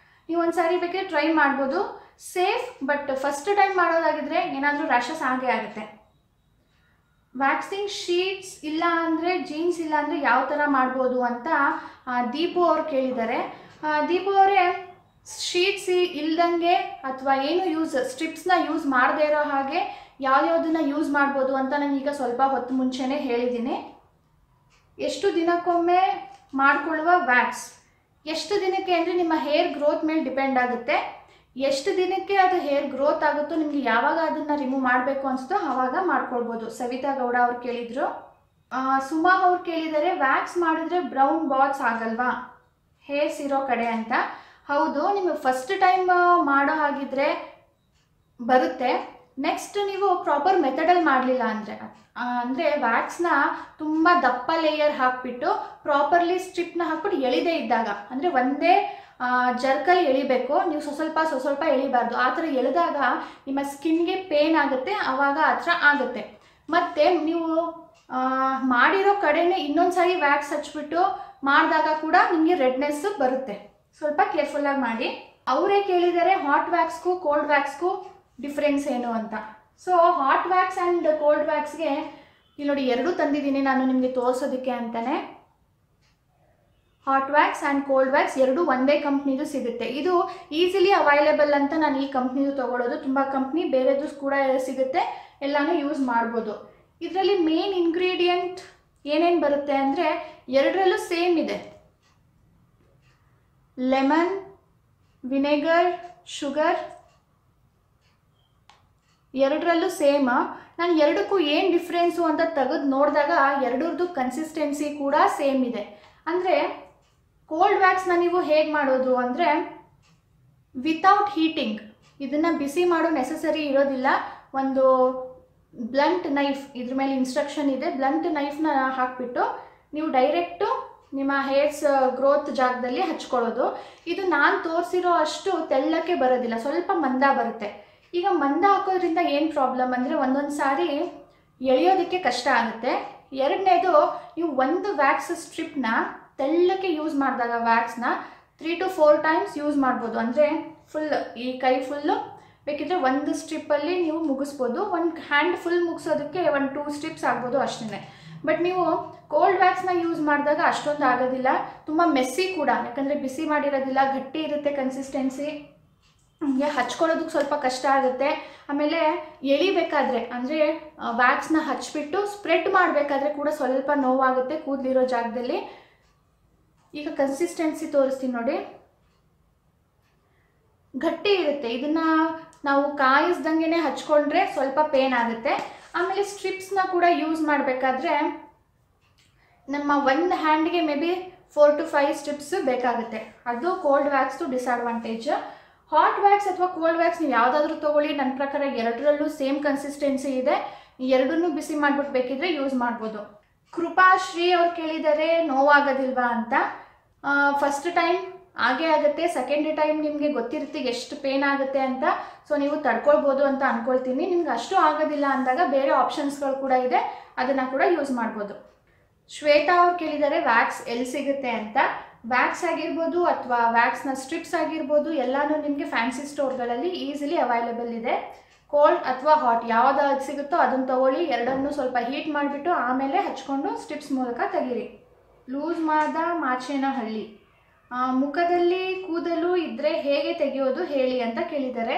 ನೀವು ಒಂದು ಸಾರಿ ಬೇಕಾದ್ರೆ ಟ್ರೈ ಮಾಡ್ಬೋದು. ಸೇಫ್. ಬಟ್ ಫಸ್ಟ್ ಟೈಮ್ ಮಾಡೋದಾಗಿದ್ದರೆ ಏನಾದರೂ ರ್ಯಾಷಸ್ ಆಗೇ ಆಗುತ್ತೆ. ವ್ಯಾಕ್ಸಿಂಗ್ ಶೀಟ್ಸ್ ಇಲ್ಲ ಅಂದರೆ, ಜೀನ್ಸ್ ಇಲ್ಲ ಅಂದರೆ ಯಾವ ಥರ ಮಾಡ್ಬೋದು ಅಂತ ದೀಪು ಅವ್ರು ಕೇಳಿದ್ದಾರೆ. ದೀಪು ಅವರೇ, ಶೀಟ್ಸ್ ಇಲ್ದಂಗೆ ಅಥವಾ ಏನು ಸ್ಟ್ರಿಪ್ಸ್ನ ಯೂಸ್ ಮಾಡದೇ ಇರೋ ಹಾಗೆ ಯಾವ್ಯಾವುದನ್ನ ಯೂಸ್ ಮಾಡ್ಬೋದು ಅಂತ ನಾನು ಈಗ ಸ್ವಲ್ಪ ಹೊತ್ತು ಮುಂಚೆನೇ ಹೇಳಿದ್ದೀನಿ. ಎಷ್ಟು ದಿನಕ್ಕೊಮ್ಮೆ ಮಾಡಿಕೊಳ್ಳುವ ವ್ಯಾಕ್ಸ್, ಎಷ್ಟು ದಿನಕ್ಕೆ ಅಂದರೆ ನಿಮ್ಮ ಹೇರ್ ಗ್ರೋತ್ ಮೇಲೆ ಡಿಪೆಂಡ್ ಆಗುತ್ತೆ. ಎಷ್ಟು ದಿನಕ್ಕೆ ಅದು ಹೇರ್ ಗ್ರೋತ್ ಆಗುತ್ತೋ, ನಿಮಗೆ ಯಾವಾಗ ಅದನ್ನು ರಿಮೂವ್ ಮಾಡಬೇಕು ಅನಿಸ್ತೋ ಆವಾಗ ಮಾಡ್ಕೊಳ್ಬೋದು. ಸವಿತಾ ಗೌಡ ಅವ್ರು ಕೇಳಿದರು. ಸುಮಾ ಅವ್ರು ಕೇಳಿದರೆ ವ್ಯಾಕ್ಸ್ ಮಾಡಿದ್ರೆ ಬ್ರೌನ್ ಬಾಟ್ಸ್ ಆಗಲ್ವಾ ಹೇರ್ಸ್ ಇರೋ ಕಡೆ ಅಂತ. ಹೌದು, ನಿಮಗೆ ಫಸ್ಟ್ ಟೈಮ್ ಮಾಡೋ ಹಾಗಿದ್ರೆ ಬರುತ್ತೆ. ನೆಕ್ಸ್ಟ್ ನೀವು ಪ್ರಾಪರ್ ಮೆಥಡಲ್ಲಿ ಮಾಡಲಿಲ್ಲ ಅಂದರೆ ವ್ಯಾಕ್ಸ್ನ ತುಂಬ ದಪ್ಪ ಲೇಯರ್ ಹಾಕಿಬಿಟ್ಟು ಪ್ರಾಪರ್ಲಿ ಸ್ಟ್ರಿಪ್ನ ಹಾಕ್ಬಿಟ್ಟು ಎಳಿದೇ ಇದ್ದಾಗ, ಅಂದರೆ ಒಂದೇ ಜರ್ಕಲ್ಲಿ ಎಳಿಬೇಕು, ನೀವು ಸ್ವಲ್ಪ ಎಳಿಬಾರ್ದು. ಆ ಥರ ಎಳೆದಾಗ ನಿಮ್ಮ ಸ್ಕಿನ್ಗೆ ಪೇನ್ ಆಗುತ್ತೆ, ಆವಾಗ ಆ ಥರ ಆಗುತ್ತೆ. ಮತ್ತು ನೀವು ಮಾಡಿರೋ ಕಡೆನೇ ಇನ್ನೊಂದು ಸಾರಿ ವ್ಯಾಕ್ಸ್ ಹಚ್ಬಿಟ್ಟು ಮಾಡಿದಾಗ ಕೂಡ ನಿಮಗೆ ರೆಡ್ನೆಸ್ ಬರುತ್ತೆ. ಸ್ವಲ್ಪ ಕೇರ್ಫುಲ್ಲಾಗಿ ಮಾಡಿ. ಅವರೇ ಕೇಳಿದರೆ ಹಾಟ್ ವ್ಯಾಕ್ಸ್ಗೂ ಕೋಲ್ಡ್ ವ್ಯಾಕ್ಸ್ಗೂ ಡಿಫ್ರೆನ್ಸ್ ಏನು ಅಂತ. So hot wax and cold ವ್ಯಾಕ್ಸ್ಗೆ ಇಲ್ಲಿ ನೋಡಿ ಎರಡೂ ತಂದಿದ್ದೀನಿ ನಾನು ನಿಮಗೆ ತೋರಿಸೋದಕ್ಕೆ ಅಂತಲೇ. Hot wax and cold wax ಎರಡೂ ಒಂದೇ ಕಂಪ್ನಿದು ಸಿಗುತ್ತೆ. ಇದು ಈಸಿಲಿ ಅವೈಲೇಬಲ್ ಅಂತ ನಾನು ಈ ಕಂಪ್ನಿದು ತೊಗೊಳ್ಳೋದು. ತುಂಬ ಕಂಪ್ನಿ ಬೇರೆದು ಕೂಡ ಸಿಗುತ್ತೆ, ಎಲ್ಲನೂ ಯೂಸ್ ಮಾಡ್ಬೋದು. ಇದರಲ್ಲಿ ಮೇನ್ ಇಂಗ್ರೀಡಿಯೆಂಟ್ ಏನೇನು ಬರುತ್ತೆ ಅಂದರೆ ಎರಡರಲ್ಲೂ ಸೇಮ್ ಇದೆ. ಲೆಮನ್, ವಿನೆಗರ್, ಶುಗರ್ ಎರಡರಲ್ಲೂ ಸೇಮ್. ನಾನು ಎರಡಕ್ಕೂ ಏನು ಡಿಫ್ರೆನ್ಸು ಅಂತ ತೆಗೆದು ನೋಡಿದಾಗ ಎರಡರದ್ದು ಕನ್ಸಿಸ್ಟೆನ್ಸಿ ಕೂಡ ಸೇಮ್ ಇದೆ. ಅಂದರೆ ಕೋಲ್ಡ್ ವ್ಯಾಕ್ಸ್ನ ನೀವು ಹೇಗೆ ಮಾಡೋದು ಅಂದರೆ ವಿತೌಟ್ ಹೀಟಿಂಗ್, ಇದನ್ನು ಬಿಸಿ ಮಾಡೋ ನೆಸಸರಿ ಇರೋದಿಲ್ಲ. ಒಂದು ಬ್ಲಂಟ್ ನೈಫ್, ಇದ್ರ ಮೇಲೆ ಇನ್ಸ್ಟ್ರಕ್ಷನ್ ಇದೆ, ಬ್ಲಂಟ್ ನೈಫ್ನ ಹಾಕಿಬಿಟ್ಟು ನೀವು ಡೈರೆಕ್ಟು ನಿಮ್ಮ ಹೇರ್ಸ್ ಗ್ರೋತ್ ಜಾಗದಲ್ಲಿ ಹಚ್ಕೊಳ್ಳೋದು. ಇದು ನಾನು ತೋರಿಸಿರೋ ಅಷ್ಟು ತೆಳ್ಳಕ್ಕೆ ಬರೋದಿಲ್ಲ, ಸ್ವಲ್ಪ ಮಂದ ಬರುತ್ತೆ. ಈಗ ಮಂದ ಹಾಕೋದ್ರಿಂದ ಏನು ಪ್ರಾಬ್ಲಮ್ ಅಂದರೆ ಒಂದೊಂದು ಸಾರಿ ಎಳೆಯೋದಕ್ಕೆ ಕಷ್ಟ ಆಗುತ್ತೆ. ಎರಡನೇದು, ನೀವು ಒಂದು ವ್ಯಾಕ್ಸ್ ಸ್ಟ್ರಿಪ್ನ ತೆಳ್ಳಕ್ಕೆ ಯೂಸ್ ಮಾಡಿದಾಗ ವ್ಯಾಕ್ಸ್ನ 3 to 4 ಟೈಮ್ಸ್ ಯೂಸ್ ಮಾಡ್ಬೋದು. ಅಂದರೆ ಫುಲ್ ಈ ಕೈ ಫುಲ್ಲು ಬೇಕಿದ್ರೆ ಒಂದು ಸ್ಟ್ರಿಪ್ಪಲ್ಲಿ ನೀವು ಮುಗಿಸ್ಬೋದು. ಒಂದು ಹ್ಯಾಂಡ್ ಫುಲ್ ಮುಗಿಸೋದಕ್ಕೆ 1-2 ಸ್ಟ್ರಿಪ್ಸ್ ಆಗ್ಬೋದು ಅಷ್ಟೇ. ಬಟ್ ನೀವು ಕೋಲ್ಡ್ ವ್ಯಾಕ್ಸ್ನ ಯೂಸ್ ಮಾಡಿದಾಗ ಅಷ್ಟೊಂದು ಆಗೋದಿಲ್ಲ, ತುಂಬ ಮೆಸ್ಸಿ ಕೂಡ, ಯಾಕಂದರೆ ಬಿಸಿ ಮಾಡಿರೋದಿಲ್ಲ, ಗಟ್ಟಿ ಇರುತ್ತೆ ಕನ್ಸಿಸ್ಟೆನ್ಸಿ, ನಿಮಗೆ ಹಚ್ಕೊಳ್ಳೋದಕ್ಕೆ ಸ್ವಲ್ಪ ಕಷ್ಟ ಆಗುತ್ತೆ. ಆಮೇಲೆ ಎಳಿಬೇಕಾದ್ರೆ ಅಂದರೆ ವ್ಯಾಕ್ಸ್ನ ಹಚ್ಬಿಟ್ಟು ಸ್ಪ್ರೆಡ್ ಮಾಡಬೇಕಾದ್ರೆ ಕೂಡ ಸ್ವಲ್ಪ ನೋವಾಗುತ್ತೆ ಕೂದಲಿರೋ ಜಾಗದಲ್ಲಿ. ಈಗ ಕನ್ಸಿಸ್ಟೆನ್ಸಿ ತೋರಿಸ್ತೀನಿ ನೋಡಿ, ಗಟ್ಟಿ ಇರುತ್ತೆ. ಇದನ್ನು ನಾವು ಕಾಯಿಸ್ದಂಗೆ ಹಚ್ಕೊಂಡ್ರೆ ಸ್ವಲ್ಪ ಪೇನ್ ಆಗುತ್ತೆ. ಆಮೇಲೆ ಸ್ಟ್ರಿಪ್ಸ್ನ ಕೂಡ ಯೂಸ್ ಮಾಡಬೇಕಾದ್ರೆ ನಮ್ಮ ಒಂದು ಹ್ಯಾಂಡ್ಗೆ ಮೇ ಬಿ 4 to 5 ಸ್ಟ್ರಿಪ್ಸ್ ಬೇಕಾಗುತ್ತೆ. ಅದು ಕೋಲ್ಡ್ ವ್ಯಾಕ್ಸ್ದು ಡಿಸ್ಅಡ್ವಾಂಟೇಜ್. ಹಾಟ್ ವ್ಯಾಕ್ಸ್ ಅಥವಾ ಕೋಲ್ಡ್ ವ್ಯಾಕ್ಸ್ ನೀವು ಯಾವುದಾದ್ರೂ ತೊಗೊಳ್ಳಿ, ನನ್ನ ಪ್ರಕಾರ ಎರಡರಲ್ಲೂ ಸೇಮ್ ಕನ್ಸಿಸ್ಟೆನ್ಸಿ ಇದೆ. ಎರಡನ್ನೂ ಬಿಸಿ ಮಾಡಿಬಿಟ್ಟು ಬೇಕಿದ್ರೆ ಯೂಸ್ ಮಾಡ್ಬೋದು. ಕೃಪಾಶ್ರೀ ಅವ್ರು ಕೇಳಿದರೆ ನೋವಾಗೋದಿಲ್ವಾ ಅಂತ. ಫಸ್ಟ್ ಟೈಮ್ ಹಾಗೇ ಆಗುತ್ತೆ, ಸೆಕೆಂಡ್ ಟೈಮ್ ನಿಮಗೆ ಗೊತ್ತಿರುತ್ತೆ ಎಷ್ಟು ಪೇನ್ ಆಗುತ್ತೆ ಅಂತ. ಸೊ ನೀವು ತಡ್ಕೊಳ್ಬೋದು ಅಂತ ಅಂದ್ಕೊಳ್ತೀನಿ. ನಿಮ್ಗೆ ಅಷ್ಟು ಆಗೋದಿಲ್ಲ ಅಂದಾಗ ಬೇರೆ ಆಪ್ಷನ್ಸ್ಗಳು ಕೂಡ ಇದೆ, ಅದನ್ನು ಕೂಡ ಯೂಸ್ ಮಾಡ್ಬೋದು. ಶ್ವೇತಾ ಅವ್ರು ಕೇಳಿದರೆ ವ್ಯಾಕ್ಸ್ ಎಲ್ಲಿ ಸಿಗುತ್ತೆ ಅಂತ. ವ್ಯಾಕ್ಸ್ ಆಗಿರ್ಬೋದು ಅಥವಾ ವ್ಯಾಕ್ಸ್ನ ಸ್ಟ್ರಿಪ್ಸ್ ಆಗಿರ್ಬೋದು ಎಲ್ಲನೂ ನಿಮಗೆ ಫ್ಯಾನ್ಸಿ ಸ್ಟೋರ್ಗಳಲ್ಲಿ ಈಸಿಲಿ ಅವೈಲೇಬಲ್ ಇದೆ. ಕೋಲ್ಡ್ ಅಥವಾ ಹಾಟ್ ಯಾವ್ದು ಸಿಗುತ್ತೋ ಅದನ್ನು ತೊಗೊಳ್ಳಿ. ಎರಡನ್ನೂ ಸ್ವಲ್ಪ ಹೀಟ್ ಮಾಡಿಬಿಟ್ಟು ಆಮೇಲೆ ಹಚ್ಕೊಂಡು ಸ್ಟ್ರಿಪ್ಸ್ ಮೂಲಕ ತೆಗೀರಿ. ಲೂಸ್ ಮಾದ ಮಾಚೇನಹಳ್ಳಿ, ಮುಖದಲ್ಲಿ ಕೂದಲು ಇದ್ದರೆ ಹೇಗೆ ತೆಗೆಯೋದು ಹೇಳಿ ಅಂತ ಕೇಳಿದ್ದಾರೆ.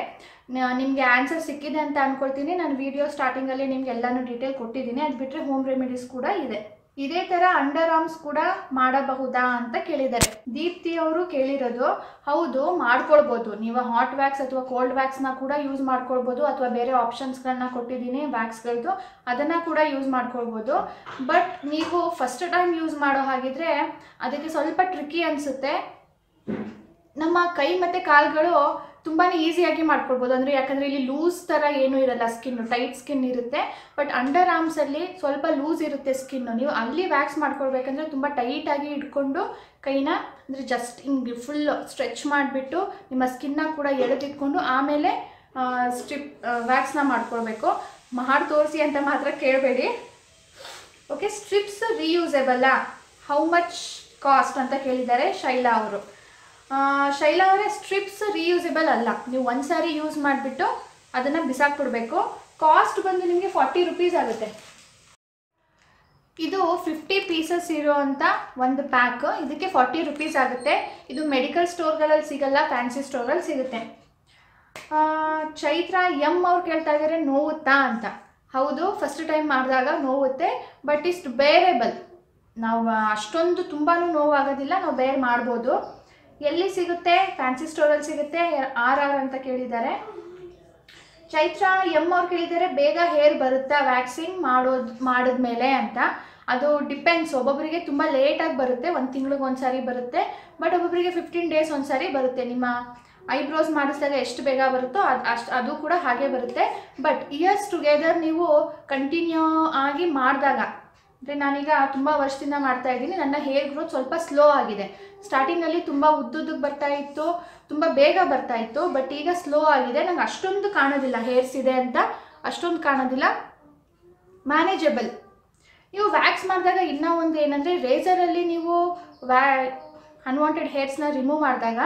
ನಿಮಗೆ ಆನ್ಸರ್ ಸಿಕ್ಕಿದೆ ಅಂತ ಅಂದ್ಕೊಳ್ತೀನಿ. ನಾನು ವಿಡಿಯೋ ಸ್ಟಾರ್ಟಿಂಗಲ್ಲಿ ನಿಮ್ಗೆ ಎಲ್ಲನೂ ಡೀಟೇಲ್ ಕೊಟ್ಟಿದ್ದೀನಿ. ಅದು ಬಿಟ್ಟರೆ ಹೋಮ್ ರೆಮಿಡೀಸ್ ಕೂಡ ಇದೆ. ಇದೇ ಥರ ಅಂಡರ್ ಆರ್ಮ್ಸ್ ಕೂಡ ಮಾಡಬಹುದಾ ಅಂತ ಕೇಳಿದ್ದಾರೆ. ದೀಪ್ತಿ ಅವರು ಕೇಳಿರೋದು, ಹೌದು ಮಾಡ್ಕೊಳ್ಬೋದು. ನೀವು ಹಾಟ್ ವ್ಯಾಕ್ಸ್ ಅಥವಾ ಕೋಲ್ಡ್ ವ್ಯಾಕ್ಸ್ನ ಕೂಡ ಯೂಸ್ ಮಾಡ್ಕೊಳ್ಬೋದು, ಅಥವಾ ಬೇರೆ ಆಪ್ಷನ್ಸ್ಗಳನ್ನ ಕೊಟ್ಟಿದ್ದೀನಿ ವ್ಯಾಕ್ಸ್ಗಳದ್ದು, ಅದನ್ನು ಕೂಡ ಯೂಸ್ ಮಾಡ್ಕೊಳ್ಬೋದು. ಬಟ್ ನೀವು ಫಸ್ಟ್ ಟೈಮ್ ಯೂಸ್ ಮಾಡೋ ಹಾಗಿದ್ರೆ ಅದಕ್ಕೆ ಸ್ವಲ್ಪ ಟ್ರಿಕ್ಕಿ ಅನಿಸುತ್ತೆ. ನಮ್ಮ ಕೈ ಮತ್ತು ಕಾಲುಗಳು ತುಂಬಾ ಈಸಿಯಾಗಿ ಮಾಡ್ಕೊಳ್ಬೋದು. ಅಂದರೆ ಯಾಕಂದರೆ ಇಲ್ಲಿ ಲೂಸ್ ಥರ ಏನೂ ಇರಲ್ಲ, ಸ್ಕಿನ್ನು ಟೈಟ್ ಸ್ಕಿನ್ ಇರುತ್ತೆ. ಬಟ್ ಅಂಡರ್ ಆರ್ಮ್ಸಲ್ಲಿ ಸ್ವಲ್ಪ ಲೂಸ್ ಇರುತ್ತೆ ಸ್ಕಿನ್ನು. ನೀವು ಅಲ್ಲಿ ವ್ಯಾಕ್ಸ್ ಮಾಡ್ಕೊಳ್ಬೇಕಂದ್ರೆ ತುಂಬ ಟೈಟಾಗಿ ಇಟ್ಕೊಂಡು ಕೈನ ಅಂದರೆ ಜಸ್ಟ್ ಹಿಂಗೆ ಫುಲ್ ಸ್ಟ್ರೆಚ್ ಮಾಡಿಬಿಟ್ಟು ನಿಮ್ಮ ಸ್ಕಿನ್ನ ಕೂಡ ಎಳೆದಿಟ್ಕೊಂಡು ಆಮೇಲೆ ವ್ಯಾಕ್ಸ್ನ ಮಾಡ್ಕೊಳ್ಬೇಕು. ಮಾಡಿ ತೋರಿಸಿ ಅಂತ ಮಾತ್ರ ಕೇಳಬೇಡಿ. ಓಕೆ, ಸ್ಟ್ರಿಪ್ಸ್ ರೀಯೂಸೆಬಲ್ಲಾ, ಹೌ ಮಚ್ ಕಾಸ್ಟ್ ಅಂತ ಕೇಳಿದ್ದಾರೆ ಶೈಲಾ ಅವರು. ಶೈಲಾ ಅವರೇ, ಸ್ಟ್ರಿಪ್ಸ್ ರೀಯೂಸೆಬಲ್ ಅಲ್ಲ. ನೀವು ಒಂದು ಸಾರಿ ಯೂಸ್ ಮಾಡಿಬಿಟ್ಟು ಅದನ್ನು ಬಿಸಾಕ್ಬಿಡ್ಬೇಕು. ಕಾಸ್ಟ್ ಬಂದು ನಿಮಗೆ 40 ರೂಪೀಸ್ ಆಗುತ್ತೆ. ಇದು 50 ಪೀಸಸ್ ಇರೋವಂಥ ಒಂದು ಪ್ಯಾಕ್. ಇದಕ್ಕೆ 40 ರುಪೀಸ್ ಆಗುತ್ತೆ. ಇದು ಮೆಡಿಕಲ್ ಸ್ಟೋರ್ಗಳಲ್ಲಿ ಸಿಗಲ್ಲ, ಫ್ಯಾನ್ಸಿ ಸ್ಟೋರಲ್ಲಿ ಸಿಗುತ್ತೆ. ಚೈತ್ರ ಎಮ್ ಅವ್ರು ಕೇಳ್ತಾ ಇದ್ದಾರೆ ನೋವುತ್ತಾ ಅಂತ. ಹೌದು, ಫಸ್ಟ್ ಟೈಮ್ ಮಾಡಿದಾಗ ನೋವುತ್ತೆ, ಬಟ್ ಇಷ್ಟು ಬೇರೇಬಲ್. ನಾವು ಅಷ್ಟೊಂದು ತುಂಬಾ ನೋವಾಗೋದಿಲ್ಲ, ನಾವು ಬೇರೆ ಮಾಡ್ಬೋದು. ಎಲ್ಲಿ ಸಿಗುತ್ತೆ? ಫ್ಯಾನ್ಸಿ ಸ್ಟೋರಲ್ಲಿ ಸಿಗುತ್ತೆ. RR ಅಂತ ಕೇಳಿದ್ದಾರೆ. ಚೈತ್ರ ಎಮ್ ಅವ್ರು ಕೇಳಿದ್ದಾರೆ ಬೇಗ ಹೇರ್ ಬರುತ್ತಾ ವ್ಯಾಕ್ಸಿಂಗ್ ಮಾಡಿದ್ಮೇಲೆ ಅಂತ. ಅದು ಡಿಪೆಂಡ್ಸ್. ಒಬ್ಬೊಬ್ಬರಿಗೆ ತುಂಬ ಲೇಟಾಗಿ ಬರುತ್ತೆ, 1 ತಿಂಗಳಿಗೆ ಒಂದ್ಸಾರಿ ಬರುತ್ತೆ. ಬಟ್ ಒಬ್ಬೊಬ್ಬರಿಗೆ 15 ಡೇಸ್ ಒಂದ್ಸಾರಿ ಬರುತ್ತೆ. ನಿಮ್ಮ ಐಬ್ರೋಸ್ ಮಾಡಿಸಿದಾಗ ಎಷ್ಟು ಬೇಗ ಬರುತ್ತೋ ಅದು ಕೂಡ ಹಾಗೆ ಬರುತ್ತೆ. ಬಟ್ ಇಯರ್ಸ್ ಟುಗೆದರ್ ನೀವು ಕಂಟಿನ್ಯೂ ಆಗಿ ಮಾಡಿದಾಗ, ಅಂದರೆ ನಾನೀಗ ತುಂಬ ವರ್ಷದಿಂದ ಮಾಡ್ತಾ ಇದ್ದೀನಿ, ನನ್ನ ಹೇರ್ ಗ್ರೋತ್ ಸ್ವಲ್ಪ ಸ್ಲೋ ಆಗಿದೆ. ಸ್ಟಾರ್ಟಿಂಗಲ್ಲಿ ತುಂಬ ಉದ್ದುದ್ದಕ್ಕೆ ಬರ್ತಾ ಇತ್ತು, ತುಂಬ ಬೇಗ ಬರ್ತಾ ಇತ್ತು. ಬಟ್ ಈಗ ಸ್ಲೋ ಆಗಿದೆ. ನಂಗೆ ಅಷ್ಟೊಂದು ಕಾಣೋದಿಲ್ಲ, ಹೇರ್ಸ್ ಇದೆ ಅಂತ ಅಷ್ಟೊಂದು ಕಾಣೋದಿಲ್ಲ, ಮ್ಯಾನೇಜಬಲ್. ನೀವು ವ್ಯಾಕ್ಸ್ ಮಾಡಿದಾಗ ಇನ್ನೂ ಒಂದು ಏನಂದರೆ, ರೇಸರಲ್ಲಿ ನೀವು ಅನ್ವಾಂಟೆಡ್ ಹೇರ್ಸ್ನ ರಿಮೂವ್ ಮಾಡಿದಾಗ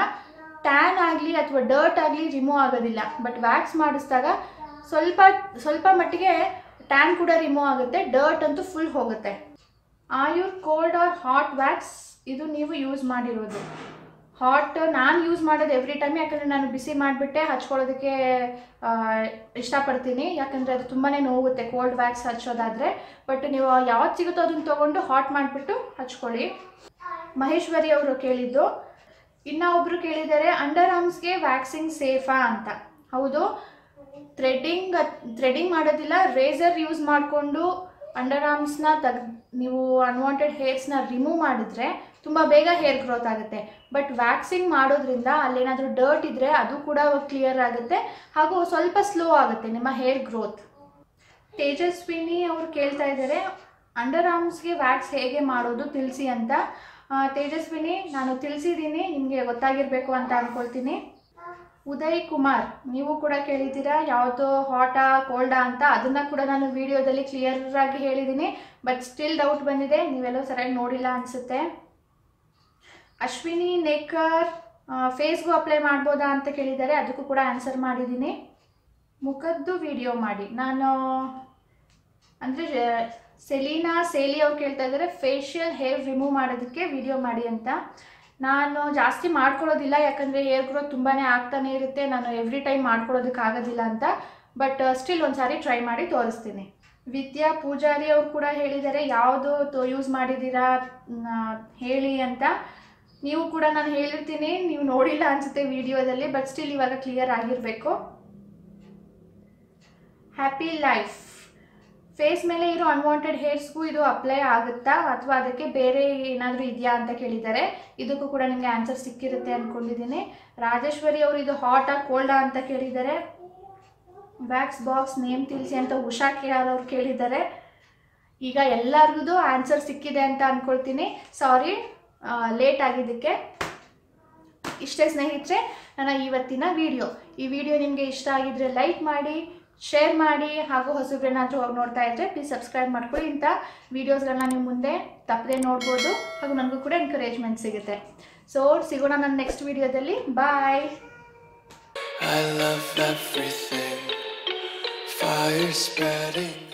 ಟ್ಯಾನ್ ಆಗಲಿ ಅಥವಾ ಡರ್ಟ್ ಆಗಲಿ ರಿಮೂವ್ ಆಗೋದಿಲ್ಲ. ಬಟ್ ವ್ಯಾಕ್ಸ್ ಮಾಡಿಸಿದಾಗ ಸ್ವಲ್ಪ ಮಟ್ಟಿಗೆ ಟ್ಯಾನ್ ಕೂಡ ರಿಮೂವ್ ಆಗುತ್ತೆ, ಡರ್ಟ್ ಅಂತೂ ಫುಲ್ ಹೋಗುತ್ತೆ. ಆಯುರ್ ಕೋಲ್ಡ್ ಆರ್ ಹಾಟ್ ವ್ಯಾಕ್ಸ್ ಇದು ನೀವು ಯೂಸ್ ಮಾಡಿರೋದು? ಹಾಟ್ ನಾನು ಯೂಸ್ ಮಾಡೋದು ಎವ್ರಿ ಟೈಮ್, ಯಾಕಂದರೆ ನಾನು ಬಿಸಿ ಮಾಡಿಬಿಟ್ಟೆ ಹಚ್ಕೊಳ್ಳೋದಕ್ಕೆ ಇಷ್ಟಪಡ್ತೀನಿ. ಯಾಕಂದರೆ ಅದು ತುಂಬಾ ನೋವುತ್ತೆ ಕೋಲ್ಡ್ ವ್ಯಾಕ್ಸ್ ಹಚ್ಚೋದಾದರೆ. ಬಟ್ ನೀವು ಯಾವ್ದು ಸಿಗುತ್ತೋ ಅದನ್ನು ತೊಗೊಂಡು ಹಾಟ್ ಮಾಡಿಬಿಟ್ಟು ಹಚ್ಕೊಳ್ಳಿ. ಮಹೇಶ್ವರಿ ಅವರು ಕೇಳಿದ್ದು. ಇನ್ನೂ ಒಬ್ಬರು ಕೇಳಿದ್ದಾರೆ ಅಂಡರ್ ಆರ್ಮ್ಸ್ಗೆ ವ್ಯಾಕ್ಸಿಂಗ್ ಸೇಫಾ ಅಂತ. ಹೌದು, ಥ್ರೆಡಿಂಗ್ ಮಾಡೋದಿಲ್ಲ, ರೇಸರ್ ಯೂಸ್ ಮಾಡಿಕೊಂಡು ಅಂಡರ್ ಆರ್ಮ್ಸ್ನ ನೀವು ಅನ್ವಾಂಟೆಡ್ ಹೇರ್ಸ್ನ ರಿಮೂವ್ ಮಾಡಿದ್ರೆ ತುಂಬ ಬೇಗ ಹೇರ್ ಗ್ರೋತ್ ಆಗುತ್ತೆ. ಬಟ್ ವ್ಯಾಕ್ಸಿಂಗ್ ಮಾಡೋದ್ರಿಂದ ಅಲ್ಲೇನಾದರೂ ಡರ್ಟ್ ಇದ್ದರೆ ಅದು ಕೂಡ ಕ್ಲಿಯರ್ ಆಗುತ್ತೆ, ಹಾಗೂ ಸ್ವಲ್ಪ ಸ್ಲೋ ಆಗುತ್ತೆ ನಿಮ್ಮ ಹೇರ್ ಗ್ರೋತ್. ತೇಜಸ್ವಿನಿ ಅವರು ಕೇಳ್ತಾ ಇದ್ದಾರೆ ಅಂಡರ್ ಆರ್ಮ್ಸ್ಗೆ ವ್ಯಾಕ್ಸ್ ಹೇಗೆ ಮಾಡೋದು ತಿಳಿಸಿ ಅಂತ. ತೇಜಸ್ವಿನಿ, ನಾನು ತಿಳಿಸಿದ್ದೀನಿ, ನಿಮಗೆ ಗೊತ್ತಾಗಿರಬೇಕು ಅಂತ ಅಂದ್ಕೊಳ್ತೀನಿ. ಉದಯ್ ಕುಮಾರ್, ನೀವು ಕೂಡ ಕೇಳಿದ್ದೀರಾ ಯಾವುದು ಹಾಟಾ ಕೋಲ್ಡಾ ಅಂತ. ಅದನ್ನು ಕೂಡ ನಾನು ವಿಡಿಯೋದಲ್ಲಿ ಕ್ಲಿಯರಾಗಿ ಹೇಳಿದ್ದೀನಿ. ಬಟ್ ಸ್ಟಿಲ್ ಡೌಟ್ ಬಂದಿದೆ, ನೀವೆಲ್ಲೋ ಸರಿಯಾಗಿ ನೋಡಿಲ್ಲ ಅನಿಸುತ್ತೆ. ಅಶ್ವಿನಿ ನೇಕರ್, ಫೇಸ್ಗೂ ಅಪ್ಲೈ ಮಾಡ್ಬೋದಾ ಅಂತ ಕೇಳಿದ್ದಾರೆ. ಅದಕ್ಕೂ ಕೂಡ ಆನ್ಸರ್ ಮಾಡಿದ್ದೀನಿ. ಮುಖದ್ದು ವಿಡಿಯೋ ಮಾಡಿ. ನಾನು ಅಂದರೆ ಸೆಲೀನಾ ಸೇಲಿ ಅವ್ರು ಕೇಳ್ತಾ ಇದ್ದಾರೆ ಫೇಶಿಯಲ್ ಹೇರ್ ರಿಮೂವ್ ಮಾಡೋದಕ್ಕೆ ವಿಡಿಯೋ ಮಾಡಿ ಅಂತ. ನಾನು ಜಾಸ್ತಿ ಮಾಡ್ಕೊಳ್ಳೋದಿಲ್ಲ, ಯಾಕಂದರೆ ಹೇರ್ ಗ್ರೋತ್ ತುಂಬಾ ಆಗ್ತಾನೆ ಇರುತ್ತೆ. ನಾನು ಎವ್ರಿ ಟೈಮ್ ಮಾಡ್ಕೊಳ್ಳೋದಕ್ಕಾಗೋದಿಲ್ಲ ಅಂತ. ಬಟ್ ಸ್ಟಿಲ್ ಒಂದು ಸಾರಿ ಟ್ರೈ ಮಾಡಿ ತೋರಿಸ್ತೀನಿ. ವಿದ್ಯಾ ಪೂಜಾರಿ ಅವರು ಕೂಡ ಹೇಳಿದ್ದಾರೆ ಯಾವುದು ಯೂಸ್ ಮಾಡಿದ್ದೀರಾ ಹೇಳಿ ಅಂತ. ನೀವು ಕೂಡ ನಾನು ಹೇಳಿರ್ತೀನಿ, ನೀವು ನೋಡಿಲ್ಲ ಅನಿಸುತ್ತೆ ವಿಡಿಯೋದಲ್ಲಿ. ಬಟ್ ಸ್ಟಿಲ್ ಇವಾಗ ಕ್ಲಿಯರ್ ಆಗಿರಬೇಕು. ಹ್ಯಾಪಿ ಲೈಫ್, ಫೇಸ್ ಮೇಲೆ ಇರೋ ಅನ್ವಾಂಟೆಡ್ ಹೇರ್ಸ್ಗೂ ಇದು ಅಪ್ಲೈ ಆಗುತ್ತಾ ಅಥವಾ ಅದಕ್ಕೆ ಬೇರೆ ಏನಾದರೂ ಇದೆಯಾ ಅಂತ ಕೇಳಿದ್ದಾರೆ. ಇದಕ್ಕೂ ಕೂಡ ನಿಮಗೆ ಆನ್ಸರ್ ಸಿಕ್ಕಿರುತ್ತೆ ಅಂದ್ಕೊಂಡಿದ್ದೀನಿ. ರಾಜೇಶ್ವರಿ ಅವರು ಇದು ಹಾಟಾ ಕೋಲ್ಡಾ ಅಂತ ಕೇಳಿದ್ದಾರೆ. ವ್ಯಾಕ್ಸ್ ಬಾಕ್ಸ್ ನೇಮ್ ತಿಳಿಸಿ ಅಂತ ಉಷಾ KR ಅವ್ರು ಕೇಳಿದ್ದಾರೆ. ಈಗ ಎಲ್ಲರಿಗೂ ಆನ್ಸರ್ ಸಿಕ್ಕಿದೆ ಅಂತ ಅಂದ್ಕೊಳ್ತೀನಿ. ಸಾರಿ ಲೇಟ್ ಆಗಿದ್ದಕ್ಕೆ. ಇಷ್ಟೇ ಸ್ನೇಹಿತರೆ ನನ್ನ ಇವತ್ತಿನ ವಿಡಿಯೋ. ಈ ವಿಡಿಯೋ ನಿಮಗೆ ಇಷ್ಟ ಆಗಿದ್ರೆ ಲೈಕ್ ಮಾಡಿ, ಶೇರ್ ಮಾಡಿ, ಹಾಗೂ ಹೊಸಬ್ರೇನಾದರೂ ಹೋಗಿ ನೋಡ್ತಾ ಇದ್ದರೆ ಪ್ಲೀಸ್ ಸಬ್ಸ್ಕ್ರೈಬ್ ಮಾಡ್ಕೊಳ್ಳಿ. ಇಂಥ ವೀಡಿಯೋಸ್ಗಳನ್ನ ನೀವು ಮುಂದೆ ತಪ್ಪದೆ ನೋಡ್ಬೋದು, ಹಾಗೂ ನನಗೂ ಕೂಡ ಎನ್ಕರೇಜ್ಮೆಂಟ್ ಸಿಗುತ್ತೆ. ಸೊ ಸಿಗೋಣ ನನ್ನ ನೆಕ್ಸ್ಟ್ ವಿಡಿಯೋದಲ್ಲಿ. ಬಾಯ್. I love everything, fire spreading